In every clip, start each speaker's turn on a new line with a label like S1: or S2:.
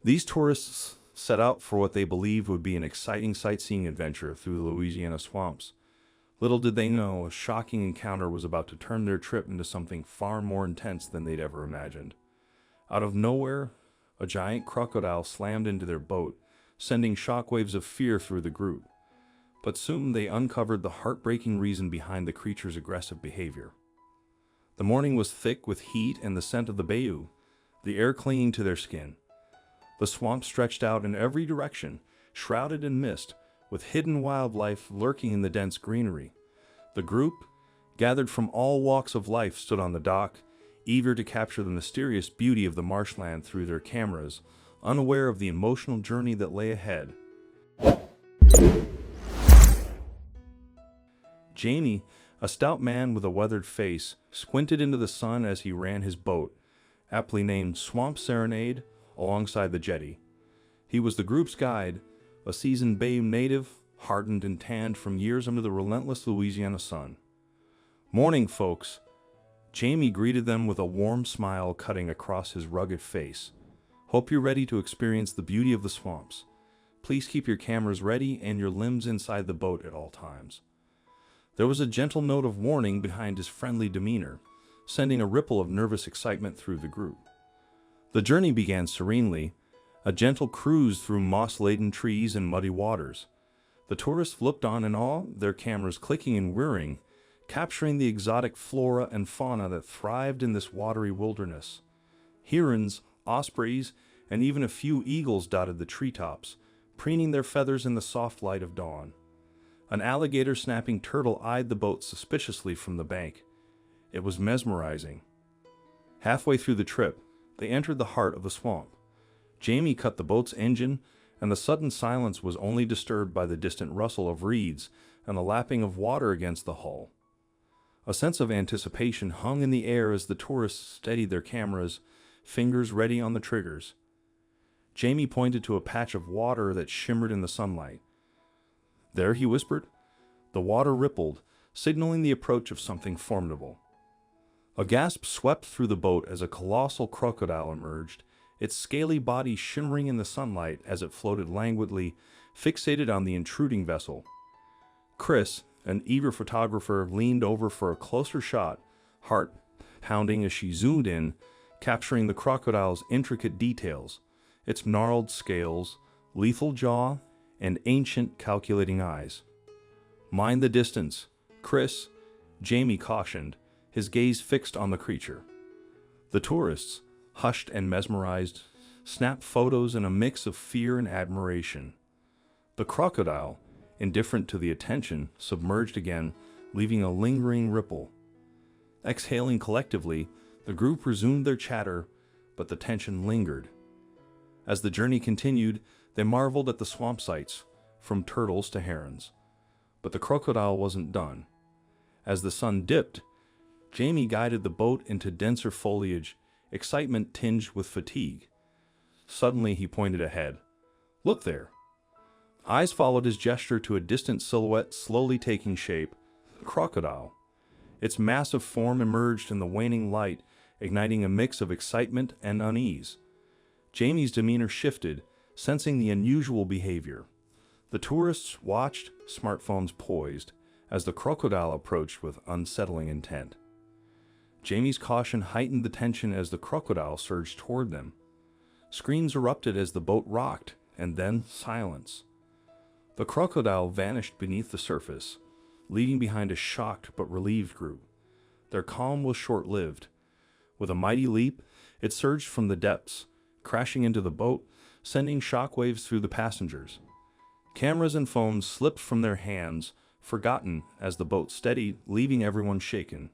S1: These tourists set out for what they believed would be an exciting sightseeing adventure through the Louisiana swamps. Little did they know, a shocking encounter was about to turn their trip into something far more intense than they'd ever imagined. Out of nowhere, a giant crocodile slammed into their boat, sending shockwaves of fear through the group. But soon they uncovered the heartbreaking reason behind the creature's aggressive behavior. The morning was thick with heat and the scent of the bayou, the air clinging to their skin. The swamp stretched out in every direction, shrouded in mist, with hidden wildlife lurking in the dense greenery. The group, gathered from all walks of life, stood on the dock, eager to capture the mysterious beauty of the marshland through their cameras, unaware of the emotional journey that lay ahead. Jamie, a stout man with a weathered face, squinted into the sun as he ran his boat, aptly named Swamp Serenade, alongside the jetty. He was the group's guide, a seasoned Bayou native, hardened and tanned from years under the relentless Louisiana sun. "Morning, folks." Jamie greeted them with a warm smile cutting across his rugged face. "Hope you're ready to experience the beauty of the swamps. Please keep your cameras ready and your limbs inside the boat at all times." There was a gentle note of warning behind his friendly demeanor, sending a ripple of nervous excitement through the group. The journey began serenely, a gentle cruise through moss-laden trees and muddy waters. The tourists looked on in awe, their cameras clicking and whirring, capturing the exotic flora and fauna that thrived in this watery wilderness. Herons, ospreys, and even a few eagles dotted the treetops, preening their feathers in the soft light of dawn. An alligator-snapping turtle eyed the boat suspiciously from the bank. It was mesmerizing. Halfway through the trip, they entered the heart of the swamp. Jamie cut the boat's engine, and the sudden silence was only disturbed by the distant rustle of reeds and the lapping of water against the hull. A sense of anticipation hung in the air as the tourists steadied their cameras, fingers ready on the triggers. Jamie pointed to a patch of water that shimmered in the sunlight. "There," he whispered. The water rippled, signaling the approach of something formidable. A gasp swept through the boat as a colossal crocodile emerged, its scaly body shimmering in the sunlight as it floated languidly, fixated on the intruding vessel. Chris, an eager photographer, leaned over for a closer shot, heart pounding as she zoomed in, capturing the crocodile's intricate details, its gnarled scales, lethal jaw, and ancient, calculating eyes. "Mind the distance, Chris," Jamie cautioned, his gaze fixed on the creature. The tourists, hushed and mesmerized, snapped photos in a mix of fear and admiration. The crocodile, indifferent to the attention, submerged again, leaving a lingering ripple. Exhaling collectively, the group resumed their chatter, but the tension lingered. As the journey continued, they marveled at the swamp sights, from turtles to herons. But the crocodile wasn't done. As the sun dipped, Jamie guided the boat into denser foliage, excitement tinged with fatigue. Suddenly he pointed ahead. "Look there." Eyes followed his gesture to a distant silhouette slowly taking shape, a crocodile. Its massive form emerged in the waning light, igniting a mix of excitement and unease. Jamie's demeanor shifted, sensing the unusual behavior. The tourists watched, smartphones poised, as the crocodile approached with unsettling intent. Jamie's caution heightened the tension as the crocodile surged toward them. Screams erupted as the boat rocked, and then silence. The crocodile vanished beneath the surface, leaving behind a shocked but relieved group. Their calm was short-lived. With a mighty leap, it surged from the depths, crashing into the boat, sending shockwaves through the passengers. Cameras and phones slipped from their hands, forgotten as the boat steadied, leaving everyone shaken.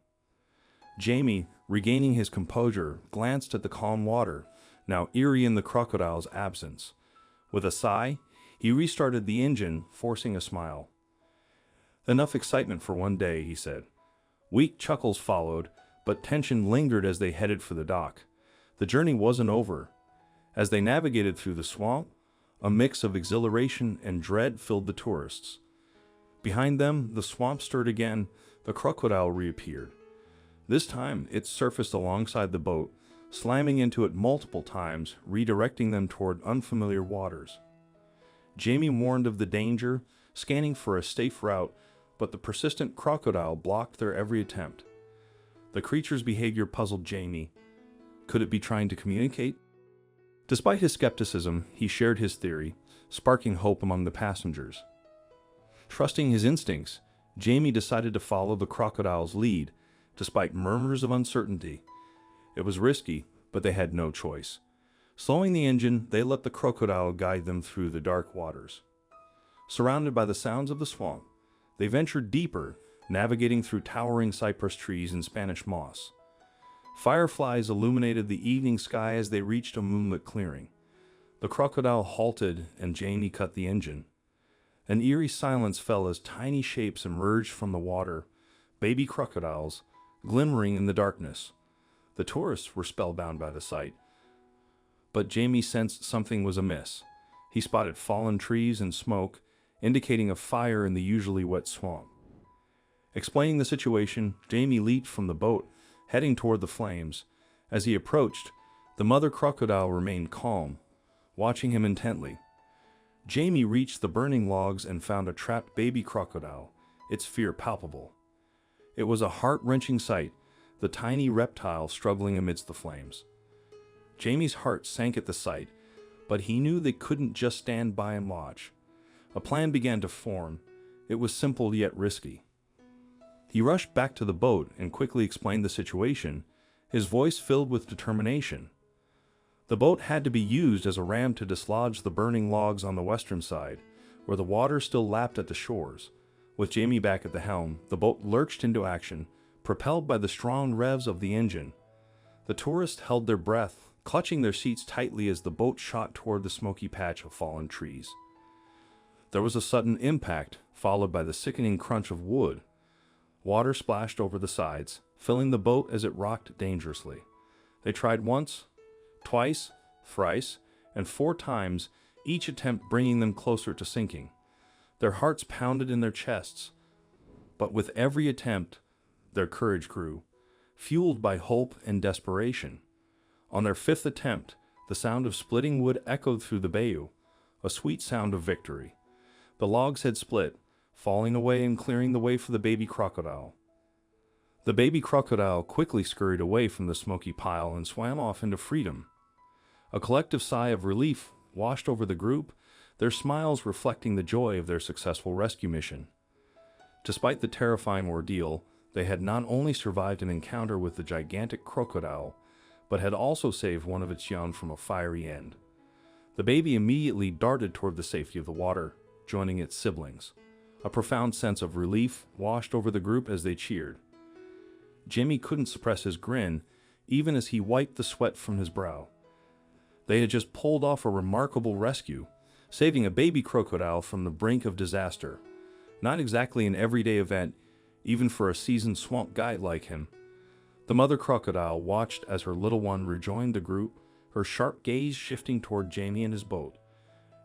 S1: Jamie, regaining his composure, glanced at the calm water, now eerie in the crocodile's absence. With a sigh, he restarted the engine, forcing a smile. "Enough excitement for one day," he said. Weak chuckles followed, but tension lingered as they headed for the dock. The journey wasn't over. As they navigated through the swamp, a mix of exhilaration and dread filled the tourists. Behind them, the swamp stirred again, the crocodile reappeared. This time, it surfaced alongside the boat, slamming into it multiple times, redirecting them toward unfamiliar waters. Jamie warned of the danger, scanning for a safe route, but the persistent crocodile blocked their every attempt. The creature's behavior puzzled Jamie. Could it be trying to communicate? Despite his skepticism, he shared his theory, sparking hope among the passengers. Trusting his instincts, Jamie decided to follow the crocodile's lead, despite murmurs of uncertainty. It was risky, but they had no choice. Slowing the engine, they let the crocodile guide them through the dark waters. Surrounded by the sounds of the swamp, they ventured deeper, navigating through towering cypress trees and Spanish moss. Fireflies illuminated the evening sky as they reached a moonlit clearing. The crocodile halted and Jamie cut the engine. An eerie silence fell as tiny shapes emerged from the water, baby crocodiles, glimmering in the darkness. The tourists were spellbound by the sight. But Jamie sensed something was amiss. He spotted fallen trees and smoke, indicating a fire in the usually wet swamp. Explaining the situation, Jamie leaped from the boat, heading toward the flames. As he approached, the mother crocodile remained calm, watching him intently. Jamie reached the burning logs and found a trapped baby crocodile, its fear palpable. It was a heart-wrenching sight, the tiny reptile struggling amidst the flames. Jamie's heart sank at the sight, but he knew they couldn't just stand by and watch. A plan began to form. It was simple yet risky. He rushed back to the boat and quickly explained the situation, his voice filled with determination. The boat had to be used as a ram to dislodge the burning logs on the western side, where the water still lapped at the shores. With Jamie back at the helm, the boat lurched into action, propelled by the strong revs of the engine. The tourists held their breath, clutching their seats tightly as the boat shot toward the smoky patch of fallen trees. There was a sudden impact, followed by the sickening crunch of wood. Water splashed over the sides, filling the boat as it rocked dangerously. They tried once, twice, thrice, and 4 times, each attempt bringing them closer to sinking. Their hearts pounded in their chests, but with every attempt, their courage grew, fueled by hope and desperation. On their 5th attempt, the sound of splitting wood echoed through the bayou, a sweet sound of victory. The logs had split, falling away and clearing the way for the baby crocodile. The baby crocodile quickly scurried away from the smoky pile and swam off into freedom. A collective sigh of relief washed over the group, their smiles reflecting the joy of their successful rescue mission. Despite the terrifying ordeal, they had not only survived an encounter with the gigantic crocodile, but had also saved one of its young from a fiery end. The baby immediately darted toward the safety of the water, joining its siblings. A profound sense of relief washed over the group as they cheered. Jimmy couldn't suppress his grin, even as he wiped the sweat from his brow. They had just pulled off a remarkable rescue, saving a baby crocodile from the brink of disaster. Not exactly an everyday event, even for a seasoned swamp guide like him. The mother crocodile watched as her little one rejoined the group, her sharp gaze shifting toward Jamie and his boat.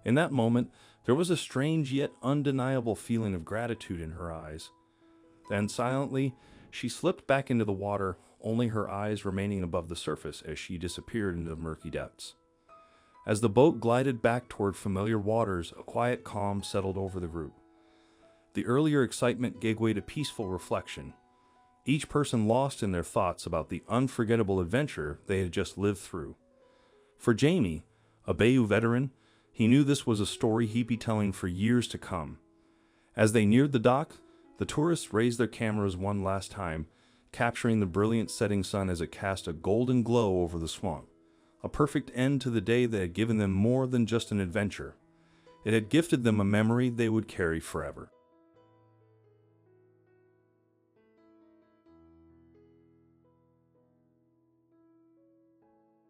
S1: In that moment, there was a strange yet undeniable feeling of gratitude in her eyes. Then, silently, she slipped back into the water, only her eyes remaining above the surface as she disappeared into the murky depths. As the boat glided back toward familiar waters, a quiet calm settled over the group. The earlier excitement gave way to peaceful reflection, each person lost in their thoughts about the unforgettable adventure they had just lived through. For Jamie, a Bayou veteran, he knew this was a story he'd be telling for years to come. As they neared the dock, the tourists raised their cameras one last time, capturing the brilliant setting sun as it cast a golden glow over the swamp. A perfect end to the day that had given them more than just an adventure. It had gifted them a memory they would carry forever.